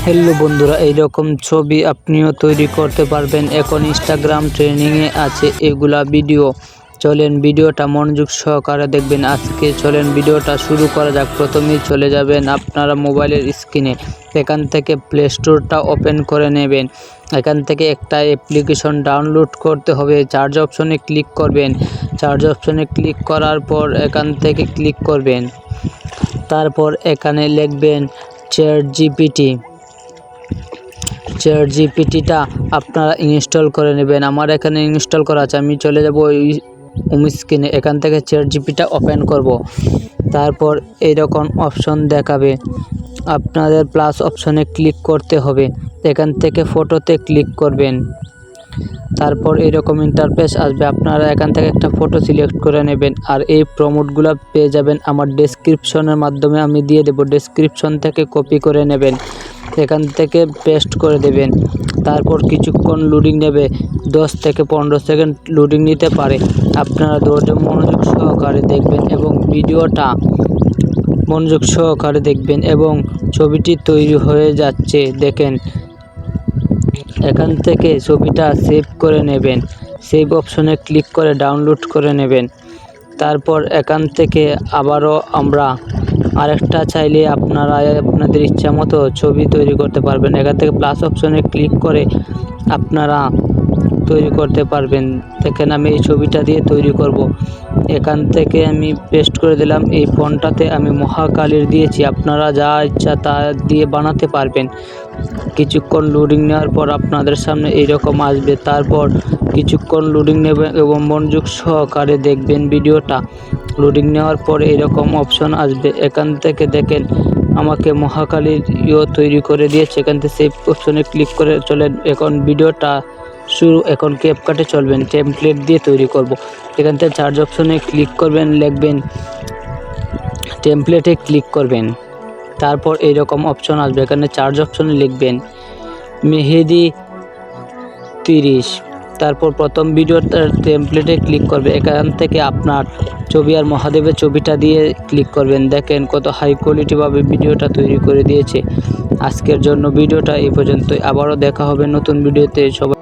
Hello বন্ধুরা, এইরকম ছবি আপনিও তৈরি করতে পারবেন। এখন ইনস্টাগ্রাম ট্রেন্ডিংয়ে আছে এগুলা ভিডিও। চলেন ভিডিওটা মনোযোগ সহকারে দেখবেন। আজকে চলেন ভিডিওটা শুরু করা যাক। প্রথমেই চলে যাবেন আপনারা মোবাইলের স্ক্রিনে। এখান থেকে প্লে স্টোরটা ওপেন করে নেবেন। এখান থেকে একটা অ্যাপ্লিকেশন ডাউনলোড করতে হবে। চার্জ অপশনে ক্লিক করবেন। চার্জ অপশনে ক্লিক করার পর এখান থেকে ক্লিক করবেন। তারপর এখানে লিখবেন চ্যাট জিপিটিটা আপনারা ইনস্টল করে নেবেন। আমার এখানে ইনস্টল করা আছে। আমি চলে যাব হোম স্ক্রিনে। এখান থেকে চ্যাট জিপিটিটা ওপেন করব। তারপর এইরকম অপশন দেখাবে, আপনাদের প্লাস অপশনে ক্লিক করতে হবে। এখান থেকে ফটোতে ক্লিক করবেন। তারপর এরকম ইন্টারফেস আসবে। আপনারা এখান থেকে একটা ফটো সিলেক্ট করে নেবেন। আর এই প্রমোটগুলো পেয়ে যাবেন আমার ডেসক্রিপশনের মাধ্যমে আমি দিয়ে দেব। ডেসক্রিপশন থেকে কপি করে নেবেন, এখান থেকে পেস্ট করে দেবেন। তারপর কিছুক্ষণ লোডিং নেবে, 10 থেকে 15 সেকেন্ড লোডিং নিতে পারে। আপনারা ধৈর্য মনোযোগ সহকারে দেখবেন এবং ভিডিওটা মনোযোগ সহকারে দেখবেন এবং ছবিটি তৈরি হয়ে যাচ্ছে দেখেন। এখান থেকে ছবিটা সেভ করে নেবেন। সেভ অপশনে ক্লিক করে ডাউনলোড করে নেবেন। তারপর এখান থেকে আবারও আমরা আরেকটা চাইলে আপনারা আপনাদের ইচ্ছা মতো ছবি তৈরি করতে পারবেন। এখান থেকে প্লাস অপশনে ক্লিক করে আপনারা তৈরি করতে পারবেন। দেখেন আমি এই ছবিটা দিয়ে তৈরি করব। এখান থেকে আমি পেস্ট করে দিলাম। এই ফন্টটাতে আমি মহাকালীর দিয়েছি, আপনারা যা ইচ্ছা তা দিয়ে বানাতে পারবেন। কিছুক্ষণ লোডিং নেওয়ার পর আপনাদের সামনে এইরকম আসবে। তারপর কিছুক্ষণ লোডিং নেবেন এবং মনোযোগ সহকারে দেখবেন ভিডিওটা। লোডিং নেওয়ার পর এইরকম অপশন আসবে। এখান থেকে দেখেন আমাকে মহাকালীর তৈরি করে দিয়েছে। এখান থেকে সেভ অপশনে ক্লিক করে চলেন এখন ভিডিওটা শুরু। এখন ক্যাপকাটে চলবেন, টেমপ্লেট দিয়ে তৈরি করব। এখান থেকে চার্জ অপশনে ক্লিক করবেন, লিখবেন টেমপ্লেটে ক্লিক করবেন। তারপর এইরকম অপশন আসবে। এখানে চার্জ অপশনে লিখবেন মেহেদি 30। তারপর প্রথম ভিডিওটার টেমপ্লেটে ক্লিক করবে। এখান থেকে আপনার ছবি আর মহাদেবের ছবিটা দিয়ে ক্লিক করবেন। দেখেন কত হাই কোয়ালিটিভাবে ভিডিওটা তৈরি করে দিয়েছে। আজকের জন্য ভিডিওটা এই পর্যন্তই। আবারও দেখা হবে নতুন ভিডিওতে। সবাই